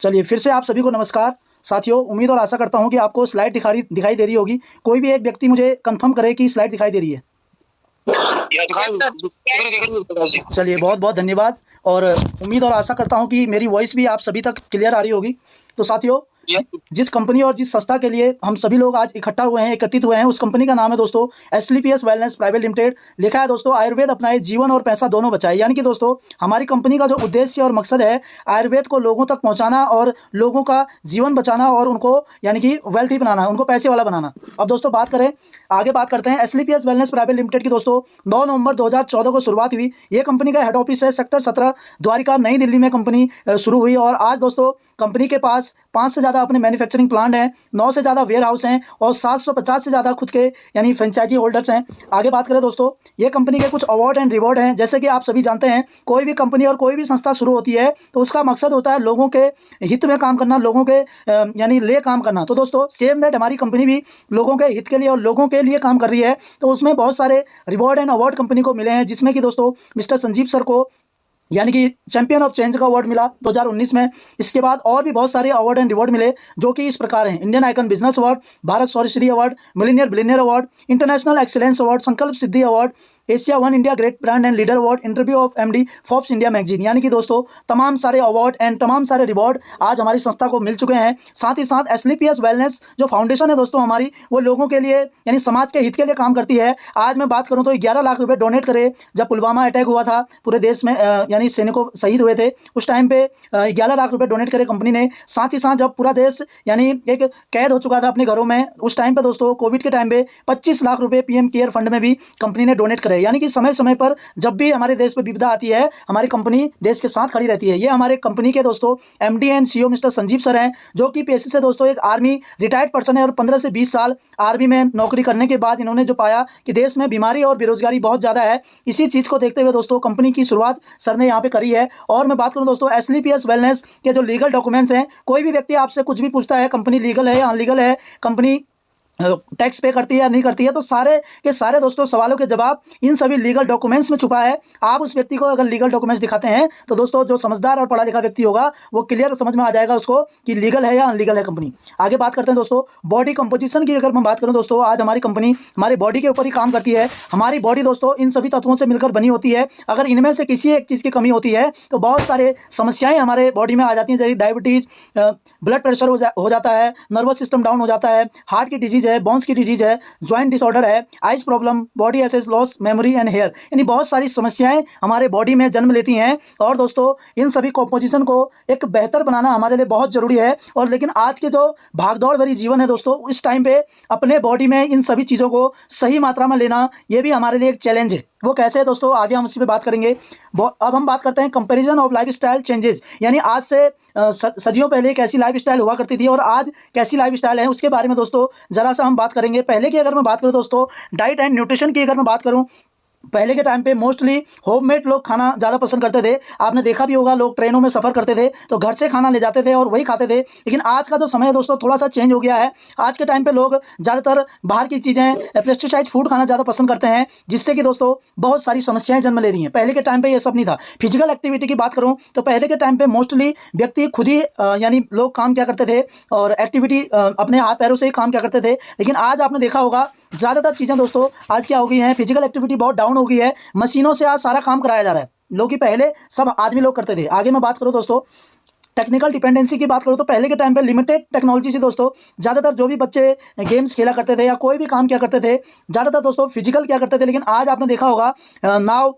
चलिए फिर से आप सभी को नमस्कार साथियों। उम्मीद और आशा करता हूं कि आपको स्लाइड दिखाई दे रही होगी। कोई भी एक व्यक्ति मुझे कंफर्म करे कि स्लाइड दिखाई दे रही है। चलिए बहुत बहुत धन्यवाद। और उम्मीद और आशा करता हूं कि मेरी वॉइस भी आप सभी तक क्लियर आ रही होगी। तो साथियों, जिस कंपनी और जिस संस्था के लिए हम सभी लोग आज एकत्रित हुए हैं, उस कंपनी का नाम है दोस्तों एसलीपीएस वेलनेस प्राइवेट लिमिटेड। लिखा है दोस्तों, आयुर्वेद अपनाए जीवन और पैसा दोनों बचाए। यानी कि दोस्तों हमारी कंपनी का जो उद्देश्य और मकसद है, आयुर्वेद को लोगों तक पहुंचाना और लोगों का जीवन बचाना और उनको यानी कि वेल्थी बनाना, उनको पैसे वाला बनाना। अब दोस्तों आगे बात करते हैं एसलीपीएस वेलनेस प्राइवेट लिमिटेड की। दोस्तों 9 नवंबर 2014 को शुरुआत हुई। ये कंपनी का हेड ऑफिस है सेक्टर 17 द्वारिका नई दिल्ली में कंपनी शुरू हुई। और आज दोस्तों कंपनी के पास 5 से ज़्यादा अपने मैन्युफैक्चरिंग प्लांट हैं, 9 से ज़्यादा वेयर हाउस हैं और 750 से ज़्यादा खुद के यानी फ्रेंचाइजी होल्डर्स हैं। आगे बात करें दोस्तों, ये कंपनी के कुछ अवार्ड एंड रिवॉर्ड हैं। जैसे कि आप सभी जानते हैं, कोई भी कंपनी और कोई भी संस्था शुरू होती है तो उसका मकसद होता है लोगों के हित में काम करना, लोगों के यानी लिए काम करना। तो दोस्तों सेम दैट हमारी कंपनी भी लोगों के हित के लिए और लोगों के लिए काम कर रही है। तो उसमें बहुत सारे रिवॉर्ड एंड अवार्ड कंपनी को मिले हैं, जिसमें कि दोस्तों मिस्टर संजीव सर को यानी कि चैंपियन ऑफ चेंज का अवार्ड मिला 2019 में। इसके बाद और भी बहुत सारे अवार्ड एंड रिवॉर्ड मिले, जो कि इस प्रकार हैं: Indian icon business award, Bharat Shauryashri award, millionaire billionaire award, international excellence award, Sankalp Siddhi award, Asia one India great brand and leader award, interview of MD Forbes India magazine. यानी कि दोस्तों तमाम सारे अवार्ड एंड तमाम सारे रिवॉर्ड आज हमारी संस्था को मिल चुके हैं। साथ ही साथ एसलीपीएस वेलनेस जो फाउंडेशन है दोस्तों हमारी, वो लोगों के लिए यानी समाज के हित के लिए काम करती है। आज मैं बात करूं तो 11 लाख रुपए डोनेट करे। जब पुलवामा अटैक हुआ था, पूरे देश में यानी सैनिकों शहीद हुए थे, उस टाइम पे 11 लाख रुपए डोनेट करे कंपनी ने। साथ ही साथ जब पूरा देश यानी एक कैद हो चुका था अपने घरों में, उस टाइम पे दोस्तों कोविड के टाइम पे 25 लाख रुपए पीएम केयर फंड में भी कंपनी ने डोनेट करे। यानी कि समय समय पर जब भी हमारे देश पे विपदा आती है, हमारी कंपनी देश के साथ खड़ी रहती है। ये हमारे कंपनी के दोस्तों MD and CEO mister Sanjeev sir हैं, जो कि पेशे से दोस्तों एक आर्मी रिटायर्ड पर्सन है और 15 से 20 साल आर्मी में नौकरी करने के बाद इन्होंने जो पाया कि देश में बीमारी और बेरोजगारी बहुत ज़्यादा है, इसी चीज़ को देखते हुए दोस्तों कंपनी की शुरुआत सर ने यहाँ पे करी है। और मैं बात करूँ दोस्तों एसलीपीएस वेलनेस के जो लीगल डॉक्यूमेंट्स हैं, कोई भी व्यक्ति आपसे कुछ भी पूछता है कंपनी लीगल है या अनलीगल है, कंपनी टैक्स पे करती है या नहीं करती है, तो सारे के सारे दोस्तों सवालों के जवाब इन सभी लीगल डॉक्यूमेंट्स में छुपा है। आप उस व्यक्ति को अगर लीगल डॉक्यूमेंट्स दिखाते हैं तो दोस्तों जो समझदार और पढ़ा लिखा व्यक्ति होगा वो क्लियर समझ में आ जाएगा उसको कि लीगल है या अनलीगल है कंपनी। आगे बात करते हैं दोस्तों बॉडी कंपोजिशन की। अगर मैं बात करूं दोस्तों, आज हमारी कंपनी हमारी बॉडी के ऊपर ही काम करती है। हमारी बॉडी दोस्तों इन सभी तत्वों से मिलकर बनी होती है। अगर इनमें से किसी एक चीज़ की कमी होती है तो बहुत सारे समस्याएं हमारे बॉडी में आ जाती हैं, जैसे डायबिटीज़, ब्लड प्रेशर हो जाता है, नर्वस सिस्टम डाउन हो जाता है, हार्ट की डिजीज़ है, बोन्स की डिजीज़ है, ज्वाइंट डिसऑर्डर है, eyes problem, body aches loss, memory and hair, यानी बहुत सारी समस्याएं हमारे बॉडी में जन्म लेती हैं। और दोस्तों इन सभी कॉम्पोजिशन को एक बेहतर बनाना हमारे लिए बहुत ज़रूरी है। और लेकिन आज के जो भागदौड़ भरी जीवन है दोस्तों, इस टाइम पे अपने बॉडी में इन सभी चीज़ों को सही मात्रा में लेना, ये भी हमारे लिए एक चैलेंज है। वो कैसे है दोस्तों, आगे हम इसी पे बात करेंगे। अब हम बात करते हैं कंपैरिजन ऑफ लाइफस्टाइल चेंजेस, यानी आज से सदियों पहले कैसी लाइफस्टाइल हुआ करती थी और आज कैसी लाइफस्टाइल है, उसके बारे में दोस्तों ज़रा सा हम बात करेंगे। पहले की अगर मैं बात करूं दोस्तों, डाइट एंड न्यूट्रिशन की अगर मैं बात करूं, पहले के टाइम पे मोस्टली होममेड लोग खाना ज़्यादा पसंद करते थे। आपने देखा भी होगा, लोग ट्रेनों में सफ़र करते थे तो घर से खाना ले जाते थे और वही खाते थे। लेकिन आज का जो समय है दोस्तों थोड़ा सा चेंज हो गया है। आज के टाइम पे लोग ज़्यादातर बाहर की चीज़ें, पेस्टिसाइड फूड खाना ज़्यादा पसंद करते हैं, जिससे कि दोस्तों बहुत सारी समस्याएं जन्म ले रही हैं। पहले के टाइम पर ये सब नहीं था। फिजिकल एक्टिविटी की बात करूँ तो पहले के टाइम पर मोस्टली व्यक्ति खुद ही यानी लोग काम क्या करते थे और एक्टिविटी अपने हाथ पैरों से ही काम क्या करते थे। लेकिन आज आपने देखा होगा ज़्यादातर चीज़ें दोस्तों आज क्या हो गई हैं, फिजिकल एक्टिविटी बहुत डाउन हो गई है। मशीनों से आज सारा काम कराया जा रहा है, लोग कि पहले सब आदमी लोग करते थे। आगे मैं बात करूं दोस्तों टेक्निकल डिपेंडेंसी की बात करूं तो पहले के टाइम पे लिमिटेड टेक्नोलॉजी से दोस्तों ज़्यादातर जो भी बच्चे गेम्स खेला करते थे या कोई भी काम क्या करते थे, ज़्यादातर दोस्तों फिजिकल क्या करते थे। लेकिन आज आपने देखा होगा नाउ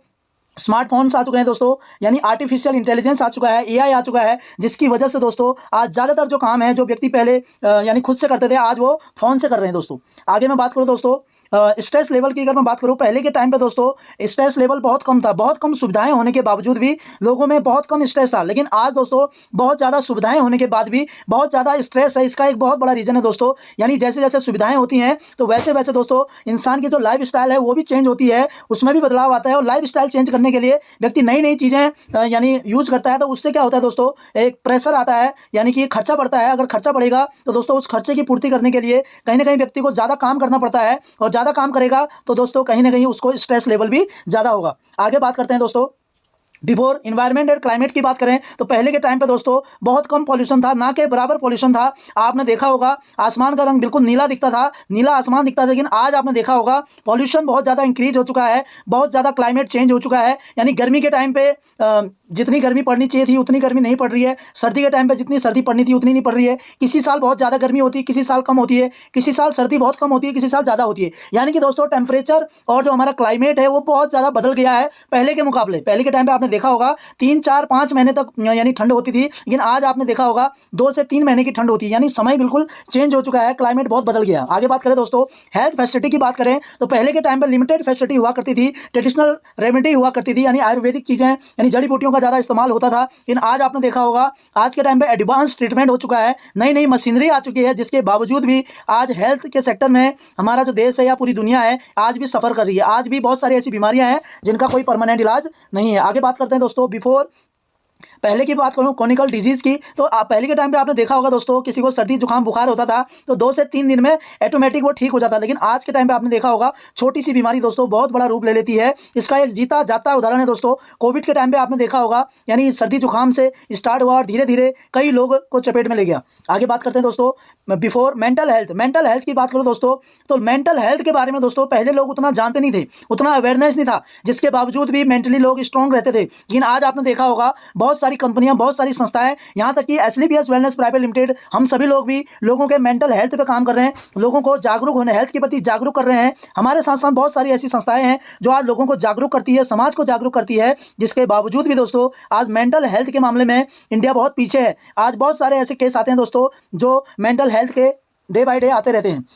स्मार्टफोन्स आ चुके हैं दोस्तों, यानी आर्टिफिशियल इंटेलिजेंस आ चुका है, एआई आ चुका है, जिसकी वजह से दोस्तों आज ज़्यादातर जो काम है जो व्यक्ति पहले यानी खुद से करते थे, आज वो फ़ोन से कर रहे हैं दोस्तों। आगे मैं बात करूँ दोस्तों स्ट्रेस लेवल की अगर मैं बात करूँ, पहले के टाइम पे दोस्तों स्ट्रेस लेवल बहुत कम था। बहुत कम सुविधाएं होने के बावजूद भी लोगों में बहुत कम स्ट्रेस था। लेकिन आज दोस्तों बहुत ज़्यादा सुविधाएं होने के बाद भी बहुत ज़्यादा स्ट्रेस है। इसका एक बहुत बड़ा रीज़न है दोस्तों, यानी जैसे जैसे सुविधाएं होती हैं तो वैसे वैसे दोस्तों इंसान की जो लाइफ स्टाइल है वो भी चेंज होती है, उसमें भी बदलाव आता है। और लाइफ स्टाइल चेंज करने के लिए व्यक्ति नई नई चीज़ें यानी यूज करता है, तो उससे क्या होता है दोस्तों, एक प्रेशर आता है, यानी कि खर्चा बढ़ता है। अगर खर्चा बढ़ेगा तो दोस्तों उस खर्चे की पूर्ति करने के लिए कहीं ना कहीं व्यक्ति को ज़्यादा काम करना पड़ता है, और ज़्यादा काम करेगा तो दोस्तों कहीं ना कहीं उसको स्ट्रेस लेवल भी ज़्यादा होगा। आगे बात करते हैं दोस्तों बिफोर इन्वायरमेंट एंड क्लाइमेट की बात करें तो पहले के टाइम पे दोस्तों बहुत कम पॉल्यूशन था, ना के बराबर पॉल्यूशन था। आपने देखा होगा आसमान का रंग बिल्कुल नीला दिखता था, नीला आसमान दिखता था। लेकिन आज आपने देखा होगा पॉल्यूशन बहुत ज़्यादा इंक्रीज हो चुका है, बहुत ज़्यादा क्लाइमेट चेंज हो चुका है। यानी गर्मी के टाइम पे जितनी गर्मी पड़नी चाहिए थी उतनी गर्मी नहीं पड़ रही है, सर्दी के टाइम पे जितनी सर्दी पड़नी थी उतनी नहीं पड़ रही है। किसी साल बहुत ज़्यादा गर्मी होती है, किसी साल कम होती है, किसी साल सर्दी बहुत कम होती है, किसी साल ज़्यादा होती है। यानी कि दोस्तों टेम्परेचर और जो हमारा क्लाइमेट है वो बहुत ज़्यादा बदल गया है पहले के मुकाबले। पहले के टाइम पे आपने देखा होगा 3 4 5 महीने तक यानी ठंड होती थी, लेकिन आज आपने देखा होगा 2 से 3 महीने की ठंड होती है। यानी समय बिल्कुल चेंज हो चुका है, क्लाइमेट बहुत बदल गया। आगे बात करें दोस्तों हेल्थ फैसिलिटी की बात करें तो पहले के टाइम पे लिमिटेड फैसिलिटी हुआ करती थी, ट्रेडिशनल रेमेडी हुआ करती थी, यानी आयुर्वेदिक चीज़ें यानी जड़ी बूटियों का ज़्यादा इस्तेमाल होता था। लेकिन आज आपने देखा होगा आज के टाइम पे एडवांस ट्रीटमेंट हो चुका है, नई नई मशीनरी आ चुकी है, जिसके बावजूद भी आज हेल्थ के सेक्टर में हमारा जो देश है या पूरी दुनिया है आज भी सफ़र कर रही है। आज भी बहुत सारी ऐसी बीमारियां हैं जिनका कोई परमानेंट इलाज नहीं है। आगे बात करते हैं दोस्तों बिफोर पहले की बात करूँ क्रोनिकल डिजीज़ की तो आप पहले के टाइम पे आपने देखा होगा दोस्तों किसी को सर्दी जुकाम बुखार होता था तो 2 से 3 दिन में ऑटोमेटिक वो ठीक हो जाता। लेकिन आज के टाइम पे आपने देखा होगा छोटी सी बीमारी दोस्तों बहुत बड़ा रूप ले लेती है। इसका एक जीता जाता उदाहरण है दोस्तों कोविड के टाइम पे आपने देखा होगा, यानी सर्दी जुकाम से स्टार्ट हुआ और धीरे धीरे कई लोग को चपेट में ले गया। आगे बात करते हैं दोस्तों बिफोर मेंटल हेल्थ की बात करूँ दोस्तों तो मेंटल हेल्थ के बारे में दोस्तों पहले लोग उतना जानते नहीं थे, उतना अवेयरनेस नहीं था, जिसके बावजूद भी मेंटली लोग स्ट्रांग रहते थे। लेकिन आज आपने देखा होगा बहुत सारी कंपनियां, बहुत सारी संस्थाएं, यहाँ तक कि एसलीपीएस वेलनेस प्राइवेट लिमिटेड, हम सभी लोग भी लोगों के मेंटल हेल्थ पे काम कर रहे हैं, लोगों को जागरूक होने हेल्थ के प्रति जागरूक कर रहे हैं। हमारे साथ साथ बहुत सारी ऐसी संस्थाएं हैं जो आज लोगों को जागरूक करती है, समाज को जागरूक करती है, जिसके बावजूद भी दोस्तों आज मेंटल हेल्थ के मामले में इंडिया बहुत पीछे है। आज बहुत सारे ऐसे केस आते हैं दोस्तों जो मेंटल हेल्थ के डे बाय डे आते रहते हैं।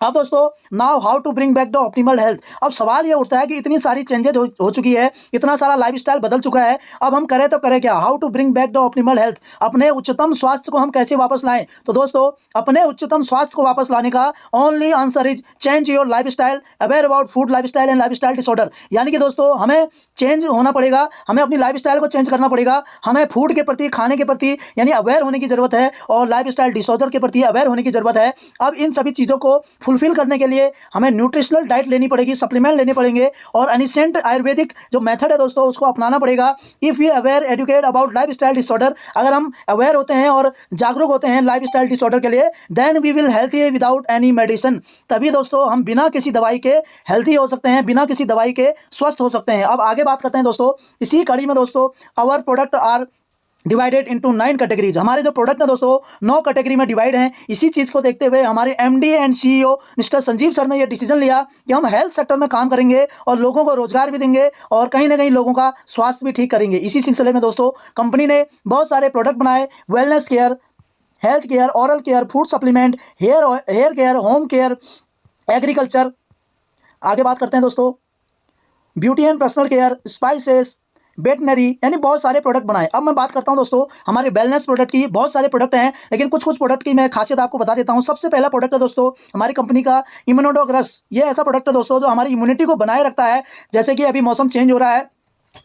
अब दोस्तों now how to bring back the optimal health. अब सवाल ये उठता है कि इतनी सारी चेंजेज हो चुकी है, इतना सारा लाइफस्टाइल बदल चुका है, अब हम करें तो करें क्या। How to bring back the optimal health, अपने उच्चतम स्वास्थ्य को हम कैसे वापस लाएं। तो दोस्तों अपने उच्चतम स्वास्थ्य को वापस लाने का only answer is change your lifestyle, aware about food lifestyle and lifestyle disorder. यानी कि दोस्तों हमें चेंज होना पड़ेगा, हमें अपनी लाइफस्टाइल को चेंज करना पड़ेगा, हमें फूड के प्रति, खाने के प्रति यानी अवेयर होने की जरूरत है और लाइफस्टाइल डिसऑर्डर के प्रति अवेयर होने की जरूरत है। अब इन सभी चीज़ों को फुलफिल करने के लिए हमें न्यूट्रिशनल डाइट लेनी पड़ेगी, सप्लीमेंट लेने पड़ेंगे और एनिसेंट आयुर्वेदिक जो मेथड है दोस्तों उसको अपनाना पड़ेगा। If you aware educate about lifestyle disorder, अगर हम अवेयर होते हैं और जागरूक होते हैं लाइफस्टाइल डिसऑर्डर के लिए, then we will healthy without any medicine. तभी दोस्तों हम बिना किसी दवाई के हेल्थी हो सकते हैं, बिना किसी दवाई के स्वस्थ हो सकते हैं। अब आगे बात करते हैं दोस्तों इसी कड़ी में दोस्तों our product are divided into 9 categories. हमारे जो प्रोडक्ट है दोस्तों 9 कैटेगरी में डिवाइड हैं। इसी चीज़ को देखते हुए हमारे MD and CEO mister Sanjeev sir ने यह डिसीजन लिया कि हम हेल्थ सेक्टर में काम करेंगे और लोगों को रोजगार भी देंगे और कहीं ना कहीं लोगों का स्वास्थ्य भी ठीक करेंगे। इसी सिलसिले में दोस्तों कंपनी ने बहुत सारे प्रोडक्ट बनाए, wellness care, health care, oral care, food supplement, hair care, home care, agriculture. आगे बात करते हैं दोस्तों beauty and personal care, spices, veterinary, यानी बहुत सारे प्रोडक्ट बनाए। अब मैं बात करता हूं दोस्तों हमारे वेलनेस प्रोडक्ट की। बहुत सारे प्रोडक्ट हैं लेकिन कुछ कुछ प्रोडक्ट की मैं खासियत आपको बता देता हूं। सबसे पहला प्रोडक्ट है दोस्तों हमारी कंपनी का इम्यूनोडॉग रस। ये ऐसा प्रोडक्ट है दोस्तों जो हमारी इम्यूनिटी को बनाए रखता है। जैसे कि अभी मौसम चेंज हो रहा है,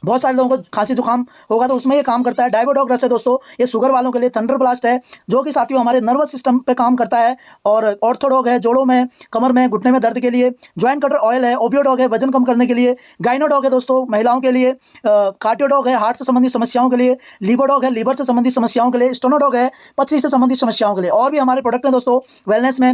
बहुत सारे लोगों को खांसी जुकाम होगा तो उसमें ये काम करता है। डायबोडॉग रस है दोस्तों, ये शुगर वालों के लिए। थंडर ब्लास्ट है जो कि साथियों हमारे नर्वस सिस्टम पे काम करता है। और ऑर्थोडॉग है जोड़ों में, कमर में, घुटने में दर्द के लिए। ज्वाइंट कटर ऑयल है। ओबियोडॉग है वजन कम करने के लिए। गाइनोडॉग है दोस्तों महिलाओं के लिए। कार्डियोडॉग है हार्ट से संबंधित समस्याओं के लिए। लिवरडॉग है लीवर से संबंधित समस्याओं के लिए। स्टोनोडॉग है पथरी से संबंधित समस्याओं के लिए। और भी हमारे प्रोडक्ट हैं दोस्तों वेलनेस में।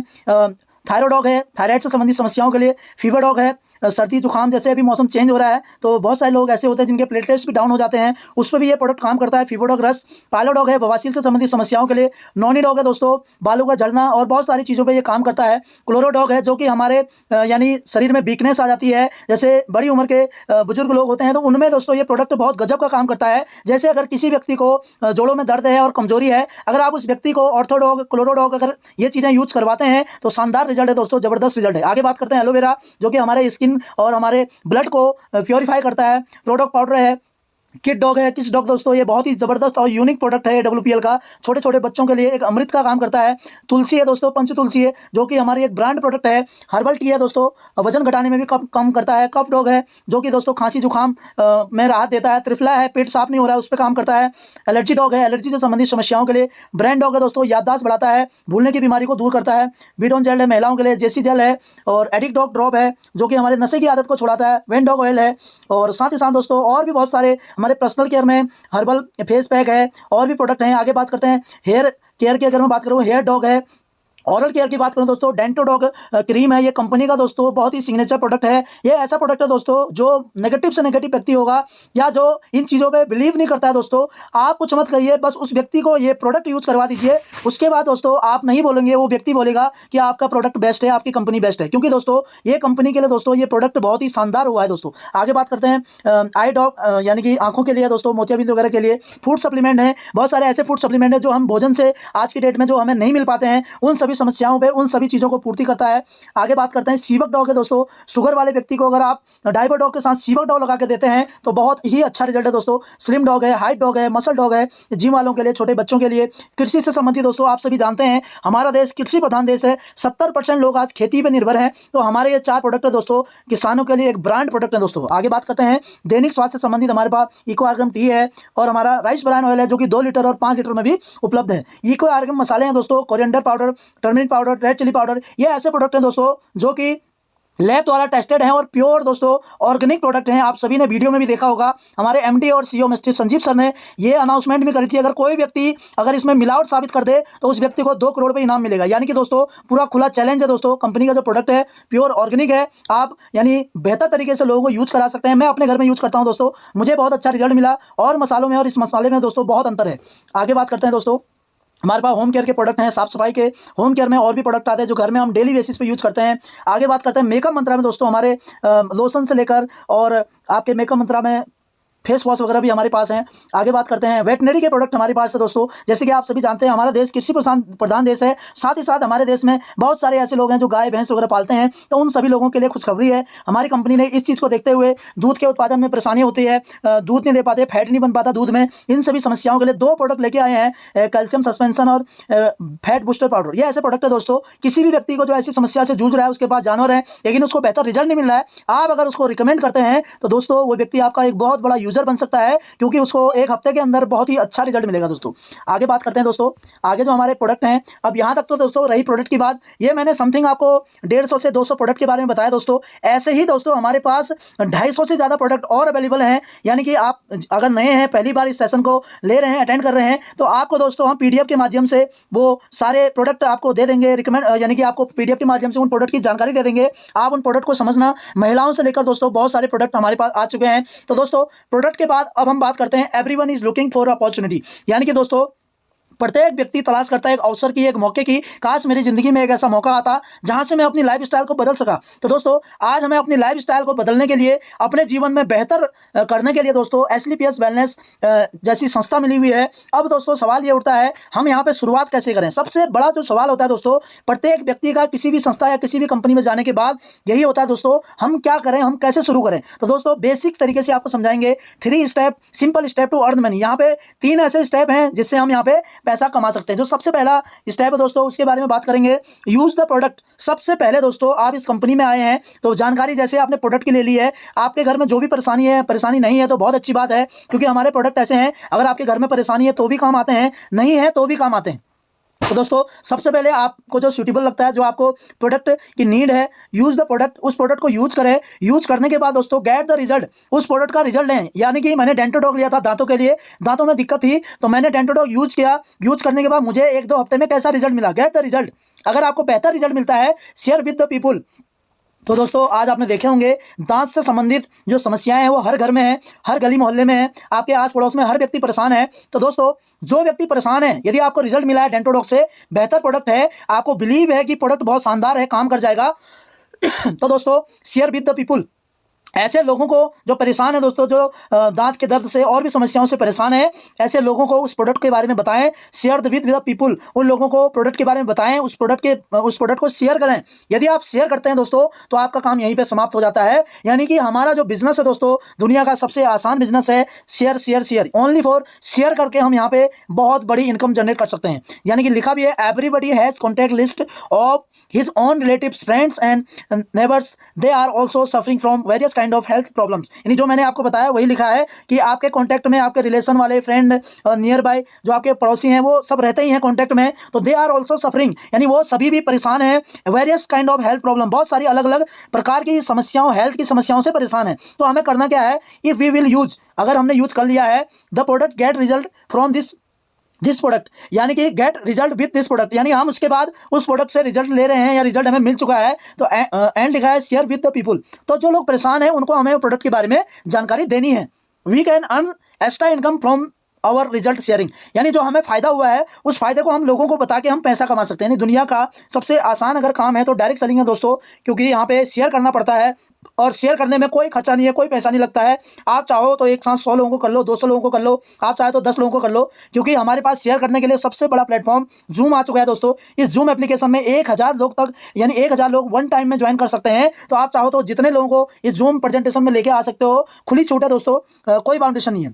थायरोडॉग है थायराइड से संबंधित समस्याओं के लिए। फीवर डॉग है सर्दी जुकाम, जैसे अभी मौसम चेंज हो रहा है तो बहुत सारे लोग ऐसे होते हैं जिनके प्लेटलेट्स भी डाउन हो जाते हैं, उस पर भी ये प्रोडक्ट काम करता है। फीवर डॉग रस। पायलो डॉग है बवासीर से संबंधित समस्याओं के लिए। नॉनी डॉग है दोस्तों बालों का झड़ना और बहुत सारी चीज़ों पे ये काम करता है। क्लोरो डॉग है जो कि हमारे यानी शरीर में वीकनेस आ जाती है, जैसे बड़ी उम्र के बुजुर्ग लोग होते हैं तो उनमें दोस्तों ये प्रोडक्ट बहुत गजब का काम करता है। जैसे अगर किसी व्यक्ति को जोड़ों में दर्द है और कमजोरी है, अगर आप उस व्यक्ति को ऑर्थोडॉग, क्लोरोडॉग अगर ये चीज़ें यूज करवाते हैं तो शानदार रिजल्ट है दोस्तों, जबरदस्त रिजल्ट है। आगे बात करते हैं एलोवेरा जो कि हमारे स्किन और हमारे ब्लड को प्योरीफाई करता है। प्रोडक्ट पाउडर है। किड डॉग है। किड्स डॉग दोस्तों ये बहुत ही ज़बरदस्त और यूनिक प्रोडक्ट है WPL का, छोटे छोटे बच्चों के लिए एक अमृत का काम करता है। तुलसी है दोस्तों, पंच तुलसी है जो कि हमारी एक ब्रांड प्रोडक्ट है। हर्बल टी है दोस्तों, वजन घटाने में भी कम करता है। कफ डॉग है जो कि दोस्तों खांसी जुकाम में राहत देता है। त्रिफला है पेट साफ नहीं हो रहा है उस पर काम करता है। एलर्जी डॉग है एलर्जी से संबंधित समस्याओं के लिए। ब्रेन डॉग है दोस्तों याददाश्त बढ़ाता है, भूलने की बीमारी को दूर करता है। बीडोन जेल है महिलाओं के लिए। जेसी जेल है। और एडिक्ट डॉग ड्रॉप है जो कि हमारे नशे की आदत को छुड़ाता है। वेन डॉग ऑयल है। और साथ ही साथ दोस्तों और भी बहुत सारे हमारे पर्सनल केयर में हर्बल फेस पैक है, और भी प्रोडक्ट हैं। आगे बात करते हैं हेयर केयर की। अगर मैं बात करूँ, हेयर डॉग है। ओरल केयर की बात करूं दोस्तों, डेंटोडॉग क्रीम है। ये कंपनी का दोस्तों बहुत ही सिग्नेचर प्रोडक्ट है। ये ऐसा प्रोडक्ट है दोस्तों जो नेगेटिव से नेगेटिव व्यक्ति होगा या जो इन चीज़ों पे बिलीव नहीं करता है दोस्तों, आप कुछ मत करिए, बस उस व्यक्ति को ये प्रोडक्ट यूज़ करवा दीजिए। उसके बाद दोस्तों आप नहीं बोलेंगे, वो व्यक्ति बोलेगा कि आपका प्रोडक्ट बेस्ट है, आपकी कंपनी बेस्ट है। क्योंकि दोस्तों ये कंपनी के लिए दोस्तों ये प्रोडक्ट बहुत ही शानदार हुआ है दोस्तों। आगे बात करते हैं आई डॉग, यानी कि आंखों के लिए दोस्तों, मोतियाबिंद वगैरह के लिए फूड सप्लीमेंट है। बहुत सारे ऐसे फूड सप्लीमेंट है जो हम भोजन से आज की डेट में जो हमें नहीं मिल पाते हैं, उन सभी समस्याओं पर उन सभी चीज़ों को पूर्ति करता है। आगे बात करते हैं सीवक डॉग है दोस्तों। शुगर वाले व्यक्ति को अगर आप डाइबर डॉग के साथ सीवक डॉग लगा के देते हैं तो बहुत ही अच्छा रिजल्ट है दोस्तों। स्लिम डॉग है, हाइट डॉग है, मसल डॉग है, जिम वालों के लिए, छोटे बच्चों के लिए। कृषि से संबंधित दोस्तों आप सभी जानते हैं हमारा देश कृषि प्रधान देश है। 70% लोग आज खेती पर निर्भर हैं। तो हमारे ये 4 प्रोडक्ट है दोस्तों, किसानों के लिए एक ब्रांड प्रोडक्ट है दोस्तों। आगे बात करते हैं दैनिक स्वास्थ्य से संबंधित, हमारे पास इको आर्गन टी है, और हमारा राइस ब्रान ऑयल है जो कि 2 लीटर और 5 लीटर में भी उपलब्ध है। इको आर्गन मसाले हैं दोस्तों, coriander powder, turmeric powder, red chilli powder. ये ऐसे प्रोडक्ट हैं दोस्तों जो कि लैब द्वारा टेस्टेड हैं और प्योर दोस्तों ऑर्गेनिक प्रोडक्ट हैं। आप सभी ने वीडियो में भी देखा होगा, हमारे एमडी और सीईओ मिस्टर संजीव सर ने ये अनाउंसमेंट भी करी थी, अगर कोई व्यक्ति अगर इसमें मिलावट साबित कर दे तो उस व्यक्ति को 2 करोड़ रुपये इनाम मिलेगा। यानी कि दोस्तों पूरा खुला चैलेंज है दोस्तों। कंपनी का जो प्रोडक्ट है प्योर ऑर्गेनिक है, आप यानी बेहतर तरीके से लोगों को यूज करा सकते हैं। मैं अपने घर में यूज करता हूँ दोस्तों, मुझे बहुत अच्छा रिजल्ट मिला, और मसालों में और इस मसाले में दोस्तों बहुत अंतर है। आगे बात करते हैं दोस्तों, हमारे पास होम केयर के प्रोडक्ट हैं, साफ सफाई के होम केयर में और भी प्रोडक्ट आते हैं जो घर में हम डेली बेसिस पे यूज करते हैं। आगे बात करते हैं मेकअप मंत्रा में दोस्तों, हमारे लोशन से लेकर और आपके मेकअप मंत्रा में फेस वॉश वगैरह भी हमारे पास हैं। आगे बात करते हैं वेटनरी के प्रोडक्ट हमारे पास है दोस्तों। जैसे कि आप सभी जानते हैं हमारा देश कृषि प्रधान देश है, साथ ही साथ हमारे देश में बहुत सारे ऐसे लोग हैं जो गाय भैंस वगैरह पालते हैं। तो उन सभी लोगों के लिए खुशखबरी है, हमारी कंपनी ने इस चीज़ को देखते हुए दूध के उत्पादन में परेशानी होती है, दूध नहीं दे पाते, फैट नहीं बन पाता दूध में, इन सभी समस्याओं के लिए 2 प्रोडक्ट लेके आए हैं, कैल्शियम सस्पेंशन और फैट बूस्टर पाउडर। ये ऐसे प्रोडक्ट है दोस्तों, किसी भी व्यक्ति को जो ऐसी समस्या से जूझ रहा है, उसके पास जानवर है लेकिन उसको बेहतर रिजल्ट नहीं मिल रहा है, आप अगर उसको रिकमेंड करते हैं तो दोस्तों वो व्यक्ति आपका एक बहुत बड़ा यूजर बन सकता है, क्योंकि उसको 1 हफ्ते के अंदर बहुत ही अच्छा रिजल्ट मिलेगा दोस्तों। आगे बात करते हैं दोस्तों, आगे जो हमारे प्रोडक्ट हैं, अब यहाँ तक तो दोस्तों रही प्रोडक्ट की बात, ये मैंने समथिंग आपको 150 से 200 प्रोडक्ट के बारे में बताया दोस्तों। ऐसे ही दोस्तों हमारे पास 250 से ज़्यादा प्रोडक्ट और अवेलेबल हैं। यानी कि आप अगर नए हैं, पहली बार इस सेशन को ले रहे हैं, अटेंड कर रहे हैं, तो आपको दोस्तों हम PDF के माध्यम से वो सारे प्रोडक्ट आपको दे देंगे रिकमेंड, यानी कि आपको PDF के माध्यम से उन प्रोडक्ट की जानकारी दे देंगे। आप उन प्रोडक्ट को समझना, महिलाओं से लेकर दोस्तों बहुत सारे प्रोडक्ट हमारे पास आ चुके हैं। तो दोस्तों प्रोडक्ट के बाद अब हम बात करते हैं everyone is looking for opportunity. यानी कि दोस्तों प्रत्येक व्यक्ति तलाश करता है एक अवसर की, एक मौके की। काश मेरी जिंदगी में एक ऐसा मौका आता जहां से मैं अपनी लाइफस्टाइल को बदल सका। तो दोस्तों आज हमें अपनी लाइफस्टाइल को बदलने के लिए, अपने जीवन में बेहतर करने के लिए दोस्तों एसलीपीएस वेलनेस जैसी संस्था मिली हुई है। अब दोस्तों सवाल ये उठता है हम यहाँ पे शुरुआत कैसे करें। सबसे बड़ा जो सवाल होता है दोस्तों प्रत्येक व्यक्ति का किसी भी संस्था या किसी भी कंपनी में जाने के बाद यही होता है दोस्तों, हम क्या करें, हम कैसे शुरू करें। तो दोस्तों बेसिक तरीके से आपको समझाएंगे 3 step, simple step to earn money. यहाँ पे 3 ऐसे स्टेप हैं जिससे हम यहाँ पे पैसा कमा सकते हैं। जो सबसे पहला स्टेप है दोस्तों उसके बारे में बात करेंगे, यूज द प्रोडक्ट। सबसे पहले दोस्तों आप इस कंपनी में आए हैं तो जानकारी जैसे आपने प्रोडक्ट की ले ली है, आपके घर में जो भी परेशानी है, परेशानी नहीं है तो बहुत अच्छी बात है, क्योंकि हमारे प्रोडक्ट ऐसे हैं अगर आपके घर में परेशानी है तो भी काम आते हैं, नहीं है तो भी काम आते हैं। तो दोस्तों सबसे पहले आपको जो सूटेबल लगता है, जो आपको प्रोडक्ट की नीड है, यूज द प्रोडक्ट, उस प्रोडक्ट को यूज करें। यूज करने के बाद दोस्तों गेट द रिजल्ट, उस प्रोडक्ट का रिजल्ट लें। यानी कि मैंने डेंटोडॉग लिया था दांतों के लिए, दांतों में दिक्कत थी तो मैंने डेंटोडॉग यूज किया, यूज करने के बाद मुझे 1-2 हफ्ते में कैसा रिजल्ट मिला, गेट द रिजल्ट। अगर आपको बेहतर रिजल्ट मिलता है शेयर विद द पीपुल। तो दोस्तों आज आपने देखे होंगे दांत से संबंधित जो समस्याएं हैं वो हर घर में है, हर गली मोहल्ले में है, आपके आस पड़ोस में हर व्यक्ति परेशान है। तो दोस्तों जो व्यक्ति परेशान है, यदि आपको रिजल्ट मिला है डेंटोडॉग से, बेहतर प्रोडक्ट है, आपको बिलीव है कि प्रोडक्ट बहुत शानदार है, काम कर जाएगा, तो दोस्तों शेयर विद द पीपुल। ऐसे लोगों को जो परेशान है दोस्तों, जो दांत के दर्द से और भी समस्याओं से परेशान है, ऐसे लोगों को उस प्रोडक्ट के बारे में बताएं। शेयर विद द पीपुल, उन लोगों को प्रोडक्ट के बारे में बताएं, उस प्रोडक्ट को शेयर करें। यदि आप शेयर करते हैं दोस्तों तो आपका काम यहीं पे समाप्त हो जाता है। यानी कि हमारा जो बिजनेस है दोस्तों, दुनिया का सबसे आसान बिजनेस है, share share share, only for share करके हम यहाँ पे बहुत बड़ी इनकम जनरेट कर सकते हैं। यानी कि लिखा भी है everybody has contact list of his own relatives, friends and neighbours, they are also suffering from various kind of health problems, यानी जो मैंने आपको बताया वही लिखा है कि आपके कॉन्टैक्ट में आपके रिलेशन वाले, फ्रेंड, नियर बाय जो आपके पड़ोसी हैं वो सब रहते ही हैं कॉन्टैक्ट में, तो दे आर ऑल्सो सफरिंग, यानी वो सभी भी परेशान हैं। Various kind of health problem, बहुत सारी अलग अलग प्रकार की समस्याओं, हेल्थ की समस्याओं से परेशान है। तो हमें करना क्या है, इफ़ वी विल यूज, अगर हमने यूज कर लिया है, the product get result from this product, यानी कि get result with this product, यानी हम उसके बाद उस प्रोडक्ट से रिजल्ट ले रहे हैं या रिजल्ट हमें मिल चुका है, तो एंड लिखा है शेयर विद द पीपल, तो जो लोग परेशान हैं उनको हमें प्रोडक्ट के बारे में जानकारी देनी है। We can earn extra income from our result sharing, यानी जो हमें फ़ायदा हुआ है उस फायदे को हम लोगों को बता के हम पैसा कमा सकते हैं। यानी दुनिया का सबसे आसान अगर काम है तो डायरेक्ट सेलिंग है दोस्तों, क्योंकि यहाँ पे शेयर करना पड़ता है और शेयर करने में कोई खर्चा नहीं है, कोई पैसा नहीं लगता है। आप चाहो तो एक साथ 100 लोगों को कर लो, 200 लोगों को कर लो, आप चाहे तो 10 लोगों को कर लो, क्योंकि हमारे पास शेयर करने के लिए सबसे बड़ा प्लेटफॉर्म जूम आ चुका है दोस्तों। इस जूम एप्लीकेशन में 1000 लोग तक, यानी 1000 लोग वन टाइम में ज्वाइन कर सकते हैं। तो आप चाहो तो जितने लोगों को इस जूम प्रेजेंटेशन में लेके आ सकते हो, खुली छूट है दोस्तों, कोई बाउंडेशन नहीं है।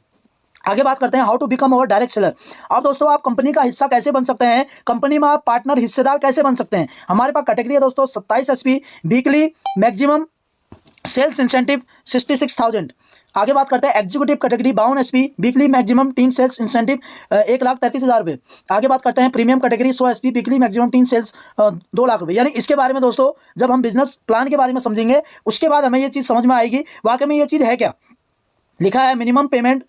आगे बात करते हैं how to become our direct seller. अब दोस्तों आप कंपनी का हिस्सा कैसे बन सकते हैं, कंपनी में आप पार्टनर, हिस्सेदार कैसे बन सकते हैं। हमारे पास कैटेगरी है दोस्तों 27 SP, weekly maximum sales incentive 66,000। आगे बात करते हैं executive category 52 SP, weekly maximum team sales incentive 1,33,000 रुपये। आगे बात करते हैं premium category 100 SP, weekly maximum team sales 2 lakh रुपये। यानी इसके बारे में दोस्तों जब हम बिजनेस प्लान के बारे में समझेंगे उसके बाद हमें ये चीज़ समझ में आएगी वाकई में ये चीज़ है क्या। लिखा है minimum payment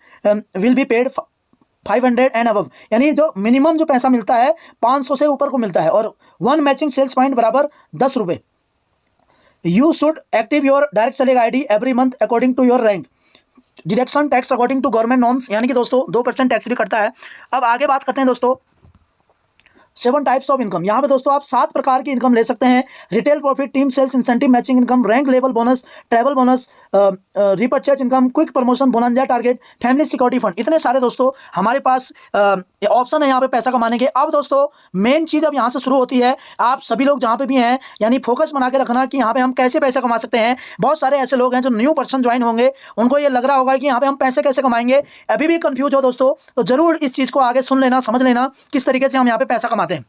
will be paid 500 and above, यानी जो मिनिमम जो पैसा मिलता है 500 से ऊपर को मिलता है, और 1 मैचिंग सेल्स पॉइंट बराबर 10 रुपये। You should active your direct selling ID every month according to your rank. Deduction tax according to government norms, यानी कि दोस्तों 2% टैक्स भी कटता है। अब आगे बात करते हैं दोस्तों 7 टाइप्स ऑफ इनकम। यहाँ पे दोस्तों आप 7 प्रकार की इनकम ले सकते हैं। Retail profit, team sales incentive, matching income, rank level bonus, travel bonus, repurchase income, quick promotion, bonanza target, family security fund, इतने सारे दोस्तों हमारे पास ऑप्शन है यहाँ पे पैसा कमाने के। अब दोस्तों मेन चीज़ अब यहाँ से शुरू होती है। आप सभी लोग जहाँ पे भी हैं, यानी फोकस बना के रखना कि यहाँ पे हम कैसे पैसा कमा सकते हैं। बहुत सारे ऐसे लोग हैं जो न्यू पर्सन ज्वाइन होंगे, उनको ये लग रहा होगा कि यहाँ पे हम पैसे कैसे कमाएंगे, अभी भी कंफ्यूज हो दोस्तों, तो जरूर इस चीज़ को आगे सुन लेना, समझ लेना किस तरीके से हम यहाँ पे पैसा कमाते हैं।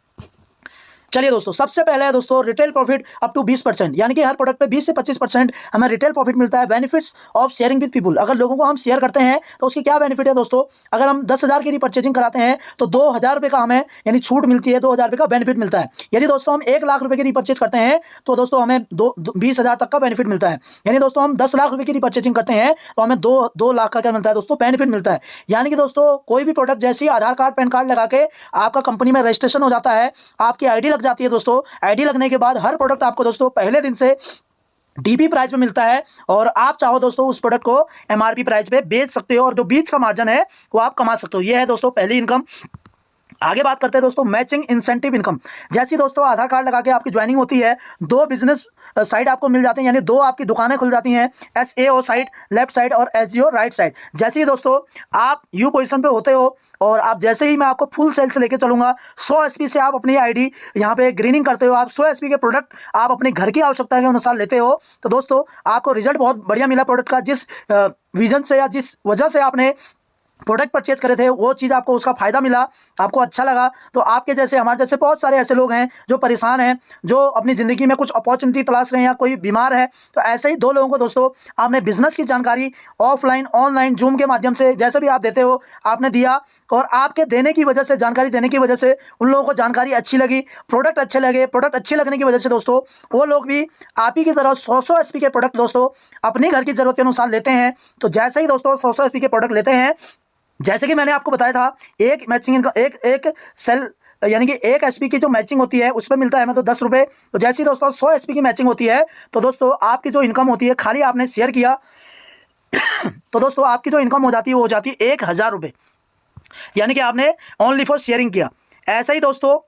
चलिए दोस्तों सबसे पहले है दोस्तों रिटेल प्रॉफिट अप टू 20%, यानी कि हर प्रोडक्ट पे 20 से 25% हमें रिटेल प्रॉफिट मिलता है। Benefits of sharing with people, अगर लोगों को हम शेयर करते हैं तो उसकी क्या बेनिफिट है दोस्तों। अगर हम 10,000 की रिपर्चेजिंग कराते हैं तो 2,000 रुपये का हमें यानी छूट मिलती है, 2,000 रुपये का बेनिफिट मिलता है। यदि दोस्तों हम 1 लाख रुपये की रिपर्चेज करते हैं तो दोस्तों हमें 20,000 तक का बेनिफिट मिलता है। यानी दोस्तों हम 10 लाख रुपये की रिपर्चेजिंग करते हैं तो हमें 2 लाख का क्या मिलता है दोस्तों, बेनिफिट मिलता है। यानी कि दोस्तों कोई भी प्रोडक्ट जैसे ही आधार कार्ड, पैन कार्ड लगा के आपका कंपनी में रजिस्ट्रेशन हो जाता है, आपकी आईडी लग जाती है दोस्तों। आईडी लगने के बाद हर प्रोडक्ट आपको दोस्तों पहले दिन से डीपी प्राइस पे मिलता है, और आप चाहो दोस्तों उस प्रोडक्ट को एमआरपी प्राइस पे बेच सकते हो, और जो बीच का मार्जिन है वो आप कमा सकते हो। ये है दोस्तों पहली इनकम। आगे बात करते हैं दोस्तों मैचिंग इंसेंटिव इनकम। जैसी दोस्तों आधार कार्ड लगा के आपकी ज्वाइनिंग होती है, 2 बिजनेस साइड आपको मिल जाते हैं, यानी 2 आपकी दुकानें खुल जाती हैं, SAO साइड लेफ्ट साइड और SGO राइट साइड। जैसे ही दोस्तों आप यू पोजीशन पे होते हो और आप जैसे ही मैं आपको फुल सेल से लेके चलूँगा, 100 एसपी से आप अपनी आईडी यहाँ पे ग्रीनिंग करते हो, आप 100 एसपी के प्रोडक्ट आप अपने घर की आवश्यकता के अनुसार लेते हो, तो दोस्तों आपको रिजल्ट बहुत बढ़िया मिला प्रोडक्ट का। जिस विजन से या जिस वजह से आपने प्रोडक्ट परचेज करे थे वो चीज़ आपको उसका फ़ायदा मिला, आपको अच्छा लगा, तो आपके जैसे हमारे जैसे बहुत सारे ऐसे लोग हैं जो परेशान हैं, जो अपनी ज़िंदगी में कुछ अपॉर्चुनिटी तलाश रहे हैं, या कोई बीमार है, तो ऐसे ही 2 लोगों को दोस्तों आपने बिजनेस की जानकारी ऑफलाइन ऑनलाइन जूम के माध्यम से जैसे भी आप देते हो आपने दिया, और आपके देने की वजह से, जानकारी देने की वजह से उन लोगों को जानकारी अच्छी लगी, प्रोडक्ट अच्छे लगे, प्रोडक्ट अच्छे लगने की वजह से दोस्तों वो लोग भी आप ही की तरह 100 एसपी के प्रोडक्ट दोस्तों अपने घर की ज़रूरत के अनुसार लेते हैं। तो जैसे ही दोस्तों 100 एसपी के प्रोडक्ट लेते हैं, जैसे कि मैंने आपको बताया था, एक मैचिंग इनका एक सेल यानी कि 1 एसपी की जो मैचिंग होती है उस पर मिलता है हमें तो 10 रुपये। तो जैसे ही दोस्तों 100 एसपी की मैचिंग होती है तो दोस्तों आपकी जो इनकम होती है, खाली आपने शेयर किया तो दोस्तों आपकी जो इनकम हो जाती है वो हो जाती है 1,000 रुपये, यानी कि आपने ओनली फॉर शेयरिंग किया। ऐसा ही दोस्तों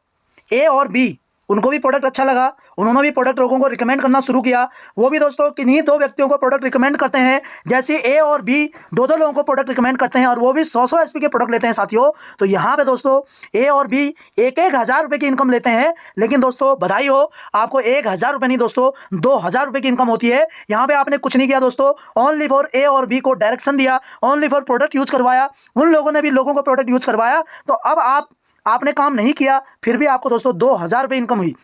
A और B उनको भी प्रोडक्ट अच्छा लगा, उन्होंने भी प्रोडक्ट लोगों को रिकमेंड करना शुरू किया। वो भी दोस्तों किन्हीं 2 व्यक्तियों को प्रोडक्ट रिकमेंड करते हैं, जैसे A और B 2-2 लोगों को प्रोडक्ट रिकमेंड करते हैं, और वो भी 100 एसपी के प्रोडक्ट लेते हैं साथियों। तो यहाँ पे दोस्तों A और B 1,000 रुपये की इनकम लेते हैं। लेकिन दोस्तों बधाई हो, आपको 1,000 रुपये नहीं दोस्तों 2,000 रुपये की इनकम होती है। यहाँ पर आपने कुछ नहीं किया दोस्तों, ओनली फॉर A और B को डायरेक्शन दिया, ओनली फॉर प्रोडक्ट यूज़ करवाया, उन लोगों ने भी लोगों को प्रोडक्ट यूज़ करवाया। तो अब आपने काम नहीं किया, फिर भी आपको दोस्तों 2,000 रुपये इनकम हुई।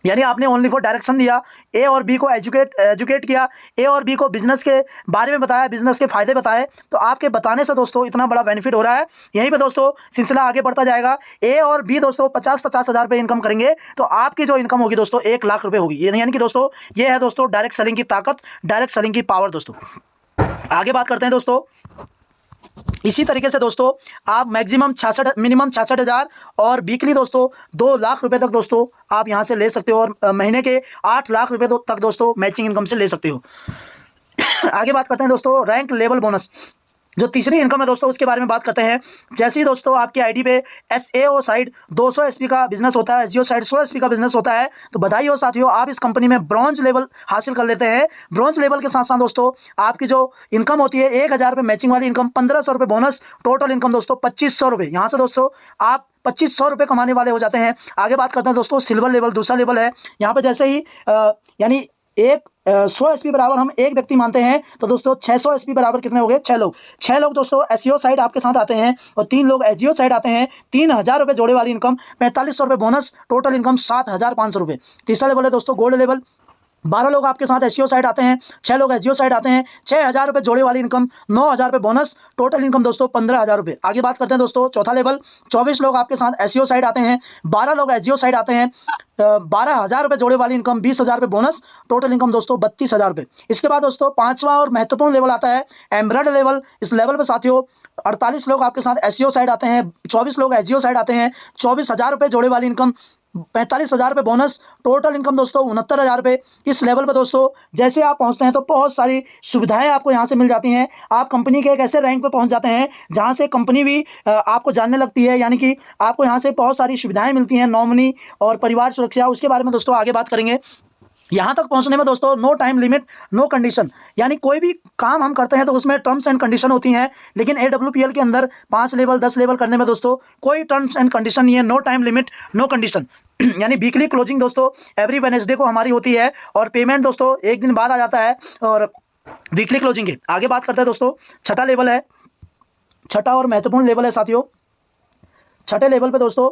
यानी आपने ओनली फॉर डायरेक्शन दिया, ए और बी को एजुकेट किया, ए और बी को बिजनेस के बारे में बताया, बिजनेस के फ़ायदे बताए, तो आपके बताने से दोस्तों इतना बड़ा बेनिफिट हो रहा है। यहीं पे दोस्तों सिलसिला आगे बढ़ता जाएगा। ए और बी दोस्तों 50-50 हज़ार रुपये इनकम करेंगे तो आपकी जो इनकम होगी दोस्तों 1 लाख रुपये होगी। यानी कि दोस्तों ये है दोस्तों डायरेक्ट सेलिंग की ताकत, डायरेक्ट सेलिंग की पावर। दोस्तों आगे बात करते हैं दोस्तों। इसी तरीके से दोस्तों आप मिनिमम 66,000 और वीकली दोस्तों 2 लाख रुपए तक दोस्तों आप यहां से ले सकते हो, और महीने के 8 लाख रुपए तक दोस्तों मैचिंग इनकम से ले सकते हो। आगे बात करते हैं दोस्तों रैंक लेवल बोनस, जो तीसरी इनकम है दोस्तों उसके बारे में बात करते हैं। जैसे ही दोस्तों आपकी आईडी पे SAO साइड 200 SP का बिजनेस होता है, SGO साइड 100 SP का बिजनेस होता है, तो बधाई हो साथियों, आप इस कंपनी में ब्रॉन्ज लेवल हासिल कर लेते हैं। ब्रॉन्ज लेवल के साथ साथ दोस्तों आपकी जो इनकम होती है 1,000 रुपये मैचिंग वाली इनकम, 1,500 रुपये बोनस, टोटल इनकम दोस्तों 2,500 रुपये। यहाँ से दोस्तों आप 2,500 रुपये कमाने वाले हो जाते हैं। आगे बात करते हैं दोस्तों सिल्वर लेवल, दूसरा लेवल है। यहाँ पर जैसे ही यानी 100 SP बराबर हम एक व्यक्ति मानते हैं, तो दोस्तों 600 SP बराबर कितने हो गए? 6 लोग दोस्तों SEO साइड आपके साथ आते हैं और 3 लोग SGO साइड आते हैं। 3,000 रुपये जोड़े वाली इनकम, 4,500 रुपये बोनस, टोटल इनकम 7,500 रुपये। तीसरा लेवल है दोस्तों गोल्ड लेवल। 12 लोग आपके साथ SEO साइड आते हैं, 6 लोग SGO साइड आते हैं, 6,000 रुपये जोड़े वाली इनकम, 9,000 रुपये बोनस, टोटल इनकम दोस्तों 15,000 रुपये। आगे बात करते हैं दोस्तों चौथा लेवल। 24 लोग आपके साथ SEO साइड आते हैं, 12 लोग SGO साइड आते हैं, 12,000 रुपये जोड़े वाली इनकम, 20,000 रुपये बोनस, टोटल इनकम दोस्तों 32,000 रुपये। इसके बाद दोस्तों पांचवा और महत्वपूर्ण लेवल आता है एमराल्ड लेवल। इस लेवल पर साथियों 48 लोग आपके साथ SEO साइड आते हैं, 24 लोग SGO साइड आते हैं, 24,000 रुपये जोड़े वाली इनकम, 45,000 रुपये बोनस, टोटल इनकम दोस्तों 69,000 रुपये। इस लेवल पर दोस्तों जैसे आप पहुंचते हैं तो बहुत सारी सुविधाएं आपको यहां से मिल जाती हैं। आप कंपनी के एक ऐसे रैंक पे पहुंच जाते हैं जहां से कंपनी भी आपको जानने लगती है, यानी कि आपको यहां से बहुत सारी सुविधाएं मिलती हैं, नॉमिनी और परिवार सुरक्षा, उसके बारे में दोस्तों आगे बात करेंगे। यहाँ तक पहुँचने में दोस्तों no time limit, no condition, यानी कोई भी काम हम करते हैं तो उसमें टर्म्स एंड कंडीशन होती हैं, लेकिन AWPL के अंदर 5 लेवल 10 लेवल करने में दोस्तों कोई टर्म्स एंड कंडीशन नहीं है, no time limit, no condition. यानी वीकली क्लोजिंग दोस्तों एवरी वेडनेसडे को हमारी होती है, और पेमेंट दोस्तों एक दिन बाद आ जाता है, और वीकली क्लोजिंग के आगे बात करते हैं दोस्तों। छठा लेवल है, छठा और महत्वपूर्ण लेवल है साथियों। छठे लेवल पे दोस्तों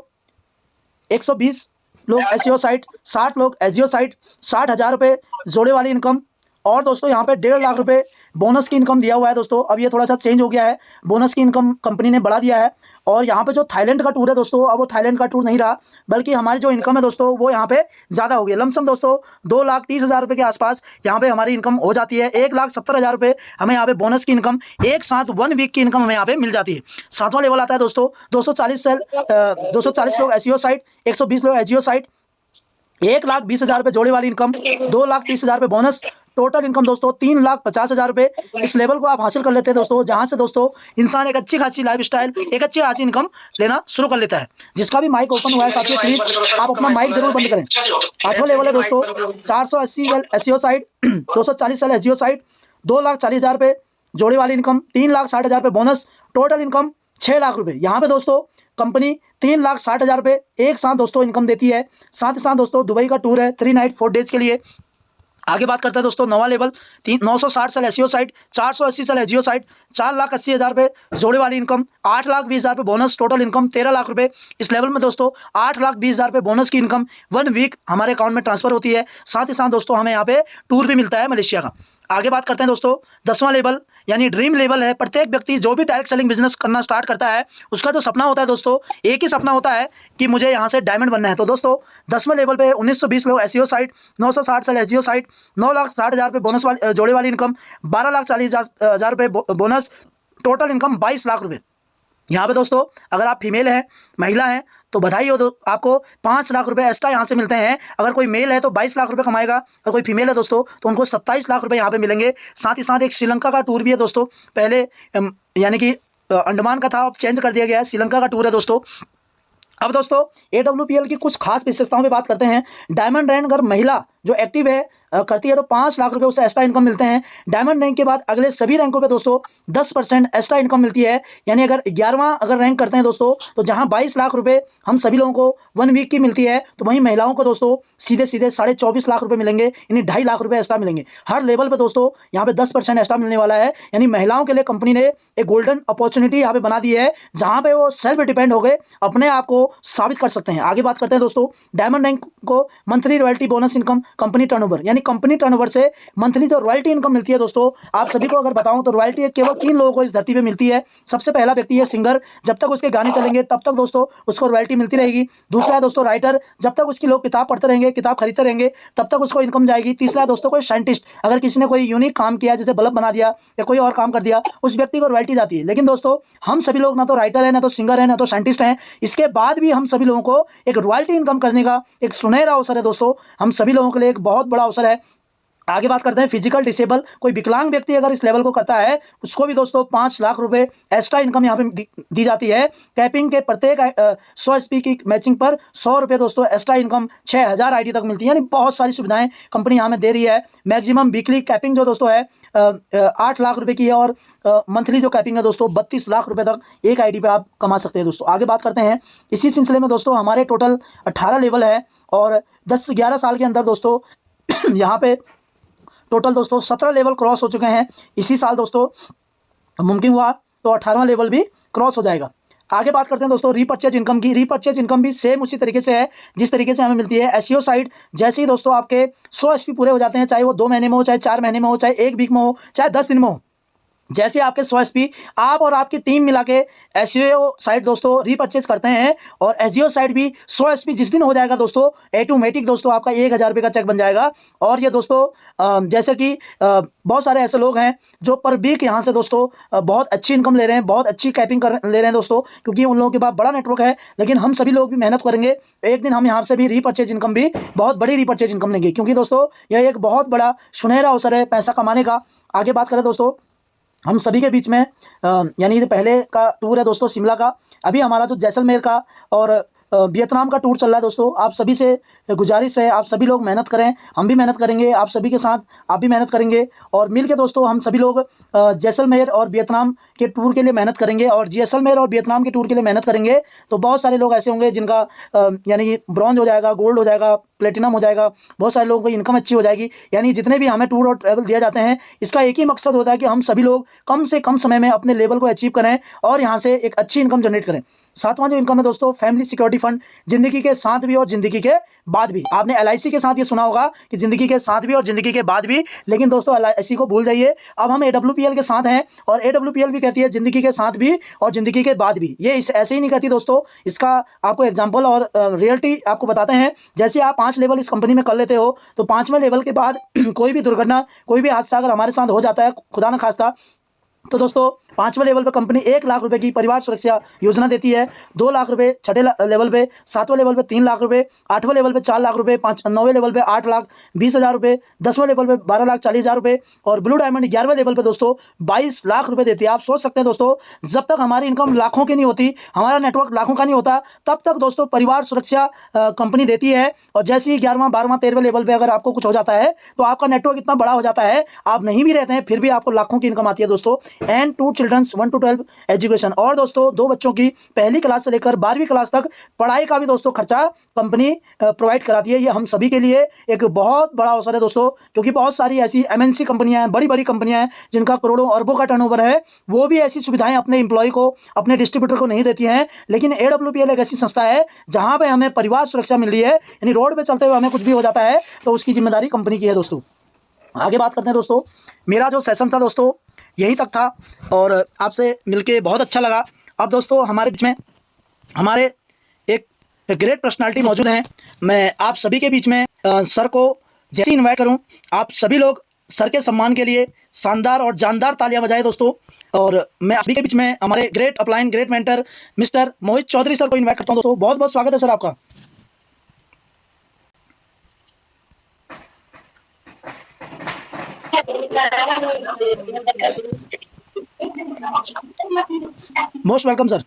120 लोग SEO साइट, 60 लोग SGO साइट, 60,000 रुपये जोड़े वाली इनकम, और दोस्तों यहाँ पे 1.5 लाख रुपये बोनस की इनकम दिया हुआ है दोस्तों। अब ये थोड़ा सा चेंज हो गया है, बोनस की इनकम कंपनी ने बढ़ा दिया है। और यहाँ पे जो थाईलैंड का टूर है दोस्तों, अब वो थाईलैंड का टूर नहीं रहा, बल्कि हमारी जो इनकम है दोस्तों वो यहाँ पे ज़्यादा हो गई। लमसम दोस्तों 2,30,000 रुपये के आसपास यहाँ पे हमारी इनकम हो जाती है। 1,70,000 रुपये हमें यहाँ पे बोनस की इनकम, एक साथ 1 वीक की इनकम हमें यहाँ पे मिल जाती है। सातवां लेवल आता है दोस्तों 240 लोग SEO साइट, 120 लोग SGO साइट, 1,20,000 रुपये जोड़े वाली इनकम, 2,30,000 रुपये बोनस, टोटल इनकम दोस्तों 3,50,000 रुपये। इस लेवल को आप हासिल कर लेते हैं दोस्तों, जहां से दोस्तों इंसान एक अच्छी खासी लाइफस्टाइल, एक अच्छी खासी इनकम लेना शुरू कर लेता है। जिसका भी माइक ओपन हुआ है साथियों, प्लीज आप अपना माइक जरूर बंद करें। आठवां लेवल है दोस्तों 480 SEO साइट, 240 SGO साइट, 2,40,000 रुपये जोड़े वाली इनकम, 3,60,000 रुपये बोनस, टोटल इनकम 6 लाख रुपये। यहाँ पे दोस्तों कंपनी 3,60,000 रुपये एक साथ दोस्तों इनकम देती है। साथ ही साथ दोस्तों दुबई का टूर है 3 नाइट 4 डेज के लिए। आगे बात करते हैं दोस्तों नवा लेवल 960 साल SEO साइट, 480 साल SGO साइट, 4,80,000 रुपये जोड़े वाली इनकम, 8,20,000 रुपये बोनस, टोटल इनकम 13 लाख रुपये। इस लेवल में दोस्तों 8,20,000 रुपये बोनस की इनकम 1 वीक हमारे अकाउंट में ट्रांसफर होती है। साथ ही साथ दोस्तों हमें यहाँ पे टूर भी मिलता है मलेशिया का। आगे बात करते हैं दोस्तों 10वां लेवल, यानी ड्रीम लेवल है। प्रत्येक व्यक्ति जो भी डायरेक्ट सेलिंग बिजनेस करना स्टार्ट करता है उसका जो सपना होता है दोस्तों, एक ही सपना होता है कि मुझे यहाँ से डायमंड बनना है। तो दोस्तों 10वें लेवल पे 1920 लोग SEO साइट, 960 साल SGO साइट, 9,60,000 रुपये बोनस वाली जोड़े वाली इनकम, 12,40,000 रुपये बोनस, टोटल इनकम 22 लाख रुपये। यहाँ पे दोस्तों अगर आप फीमेल हैं, महिला हैं, तो बधाई हो, आपको 5 लाख रुपए एक्स्ट्रा यहाँ से मिलते हैं। अगर कोई मेल है तो 22 लाख रुपए कमाएगा, और कोई फीमेल है दोस्तों तो उनको 27 लाख रुपए यहाँ पे मिलेंगे। साथ ही साथ एक श्रीलंका का टूर भी है दोस्तों, पहले यानी कि अंडमान का था, अब चेंज कर दिया गया है, श्रीलंका का टूर है दोस्तों। अब दोस्तों AWPL की कुछ खास विशेषताओं पे बात करते हैं। डायमंड रैंक अगर महिला जो एक्टिव है करती है तो 5 लाख रुपए उसे एक्स्ट्रा इनकम मिलते हैं। डायमंड रैंक के बाद अगले सभी रैंकों पे दोस्तों 10% एक्स्ट्रा इनकम मिलती है। यानी अगर 11वां अगर रैंक करते हैं दोस्तों, तो जहां 22 लाख रुपए हम सभी लोगों को 1 वीक की मिलती है, तो वहीं महिलाओं को दोस्तों सीधे सीधे 24.5 लाख रुपए मिलेंगे, यानी 2.5 लाख रुपए एक्स्ट्रा मिलेंगे हर लेवल पे दोस्तों। यहाँ पे 10% एक्स्ट्रा मिलने वाला है, यानी महिलाओं के लिए कंपनी ने एक गोल्डन अपॉर्चुनिटी यहाँ पे बना दी है, जहां पे वो सेल्फ डिपेंड हो गए, अपने आप को साबित कर सकते हैं। आगे बात करते हैं दोस्तों, डायमंड रैंक को monthly royalty bonus income company turnover, यानी कंपनी टर्नओवर से मंथली जो रॉयल्टी इनकम मिलती है दोस्तों, आप सभी को अगर बताऊं तो रॉयल्टी केवल 3 लोगों को इस धरती पे मिलती है। सबसे पहला व्यक्ति है सिंगर, जब तक उसके गाने चलेंगे तब तक दोस्तों उसको रॉयल्टी मिलती रहेगी। दूसरा है दोस्तों राइटर, जब तक उसकी लोग किताब पढ़ते रहेंगे, किताब खरीदते रहेंगे, तब तक उसको इनकम जाएगी। तीसरा है दोस्तों कोई साइंटिस्ट, अगर किसी ने कोई यूनिक काम किया, जैसे बल्ब बना दिया या कोई और काम कर दिया, उस व्यक्ति को रॉयल्टी जाती है। लेकिन दोस्तों हम सभी लोग ना तो राइटर है, ना तो सिंगर है, ना तो साइंटिस्ट हैं, इसके बाद भी हम सभी लोगों को एक रॉयल्टी इनकम करने का एक सुनहरा अवसर है दोस्तों। हम सभी लोगों के लिए एक बहुत बड़ा अवसर है। आगे बात करते हैं फिजिकल डिसेबल, कोई विकलांग व्यक्ति अगर इस लेवल को करता है, उसको भी दोस्तों 5 लाख रुपए एक्स्ट्रा इनकम यहाँ पे दी जाती है। कैपिंग के प्रत्येक 100 SP की मैचिंग पर 100 रुपये दोस्तों एक्स्ट्रा इनकम 6000 ID तक मिलती है, यानी बहुत सारी सुविधाएं कंपनी यहाँ में दे रही है। मैक्सिमम वीकली कैपिंग जो दोस्तों है 8 लाख रुपए की है, और मंथली जो कैपिंग है दोस्तों 32 लाख रुपए तक एक ID पे आप कमा सकते हैं दोस्तों। आगे बात करते हैं, इसी सिलसिले में दोस्तों हमारे टोटल 18 लेवल है, और 10-11 साल के अंदर दोस्तों यहाँ पे टोटल दोस्तों 17 लेवल क्रॉस हो चुके हैं। इसी साल दोस्तों मुमकिन हुआ तो 18वां लेवल भी क्रॉस हो जाएगा। आगे बात करते हैं दोस्तों रीपरचेज इनकम की। रीपरचेज इनकम भी सेम उसी तरीके से है जिस तरीके से हमें मिलती है SEO साइट। जैसे ही दोस्तों आपके 100 SP पूरे हो जाते हैं, चाहे वो 2 महीने में हो, चाहे 4 महीने में हो, चाहे 1 वीक में हो, चाहे 10 दिन में हो, जैसे आपके 100 SP आप और आपकी टीम मिला के SEO साइट दोस्तों रीपरचेज करते हैं, और SEO साइट भी 100 SP जिस दिन हो जाएगा दोस्तों, ऑटोमेटिक दोस्तों आपका 1000 रुपये का चेक बन जाएगा। और ये दोस्तों जैसे कि बहुत सारे ऐसे लोग हैं जो पर वीक यहाँ से दोस्तों बहुत अच्छी इनकम ले रहे हैं, बहुत अच्छी कैपिंग ले रहे हैं दोस्तों, क्योंकि उन लोगों के पास बड़ा नेटवर्क है। लेकिन हम सभी लोग भी मेहनत करेंगे, एक दिन हम यहाँ से भी रीपरचेज इनकम भी बहुत बड़ी रीपरचेज इनकम लेंगे, क्योंकि दोस्तों यह एक बहुत बड़ा सुनहरा अवसर है पैसा कमाने का। आगे बात करें दोस्तों, हम सभी के बीच में यानी पहले का टूर है दोस्तों शिमला का, अभी हमारा जो जैसलमेर का और वियतनाम का टूर चल रहा है दोस्तों। आप सभी से गुजारिश है, आप सभी लोग मेहनत करें, हम भी मेहनत करेंगे, आप सभी के साथ आप भी मेहनत करेंगे, और मिल के दोस्तों हम सभी लोग जैसलमेर और वियतनाम के टूर के लिए मेहनत करेंगे। और जैसलमेर और वियतनाम के टूर के लिए मेहनत करेंगे तो बहुत सारे लोग ऐसे होंगे जिनका यानी ब्रॉन्ज हो जाएगा, गोल्ड हो जाएगा, प्लेटिनम हो जाएगा, बहुत सारे लोगों को इनकम अच्छी हो जाएगी। यानी जितने भी हमें टूर और ट्रैवल दिया जाते हैं, इसका एक ही मकसद होता है कि हम सभी लोग कम से कम समय में अपने लेवल को अचीव करें और यहाँ से एक अच्छी इनकम जनरेट करें। 7वां जो इनकम है दोस्तों फैमिली सिक्योरिटी फंड, जिंदगी के साथ भी और जिंदगी के बाद भी। आपने LIC के साथ ये सुना होगा कि जिंदगी के साथ भी और जिंदगी के बाद भी, लेकिन दोस्तों LIC को भूल जाइए, अब हम AWPL के साथ हैं, और AWPL भी कहती है जिंदगी के साथ भी और जिंदगी के बाद भी। ये ऐसे ही नहीं कहती दोस्तों, इसका आपको एग्जाम्पल और रियलिटी आपको बताते हैं। जैसे आप 5 लेवल इस कंपनी में कर लेते हो, तो 5वें लेवल के बाद कोई भी दुर्घटना, कोई भी हादसा अगर हमारे साथ हो जाता है, खुदा न खास्ता, तो दोस्तों 5वें लेवल पे कंपनी 1 लाख रुपए की परिवार सुरक्षा योजना देती है, 2 लाख रुपए 6ठे लेवल पे, 7वें लेवल पे 3 लाख रुपए, 8वें लेवल पे 4 लाख रुपए, 9वें लेवल पे 8,20,000 रुपए, 10वें लेवल पे 12,40,000 रुपए, और ब्लू डायमंड 11वें लेवल पे दोस्तों 22 लाख रुपए देती है। आप सोच सकते हैं दोस्तों, जब तक हमारी इनकम लाखों की नहीं होती, हमारा नेटवर्क लाखों का नहीं होता, तब तक दोस्तों परिवार सुरक्षा कंपनी देती है। और जैसे ही 11वां 12वां 13वें लेवल पे अगर आपको कुछ हो जाता है, तो आपका नेटवर्क इतना बड़ा हो जाता है, आप नहीं भी रहते हैं फिर भी आपको लाखों की इनकम आती है दोस्तों। एंड 2 चिल्ड्रंस 1 to 12 एजुकेशन, और दोस्तों 2 बच्चों की पहली क्लास से लेकर 12वीं क्लास तक पढ़ाई का भी दोस्तों खर्चा कंपनी प्रोवाइड कराती है। ये हम सभी के लिए एक बहुत बड़ा अवसर है दोस्तों, क्योंकि बहुत सारी ऐसी MNC कंपनियां हैं, बड़ी बड़ी कंपनियां हैं जिनका करोड़ों अरबों का टर्नओवर है, वो भी ऐसी सुविधाएं अपने एम्प्लॉय को, अपने डिस्ट्रीब्यूटर को नहीं देती हैं। लेकिन AWPL एक ऐसी संस्था है जहां पे हमें परिवार सुरक्षा मिल रही है, यानी रोड पे चलते हुए हमें कुछ भी हो जाता है तो उसकी जिम्मेदारी कंपनी की है दोस्तों। आगे बात करते हैं दोस्तों, मेरा जो सेशन था दोस्तों यहीं तक था, और आपसे मिलके बहुत अच्छा लगा। अब दोस्तों हमारे बीच में हमारे एक ग्रेट पर्सनालिटी मौजूद हैं। मैं आप सभी के बीच में सर को जैसे इन्वाइट करूं, आप सभी लोग सर के सम्मान के लिए शानदार और जानदार तालियां बजाएं दोस्तों। और मैं आप सभी के बीच में हमारे great upline, great mentor mister Mohit Chaudhary sir को इन्वाइट करता हूं दोस्तों। बहुत बहुत स्वागत है सर आपका। Most welcome sir.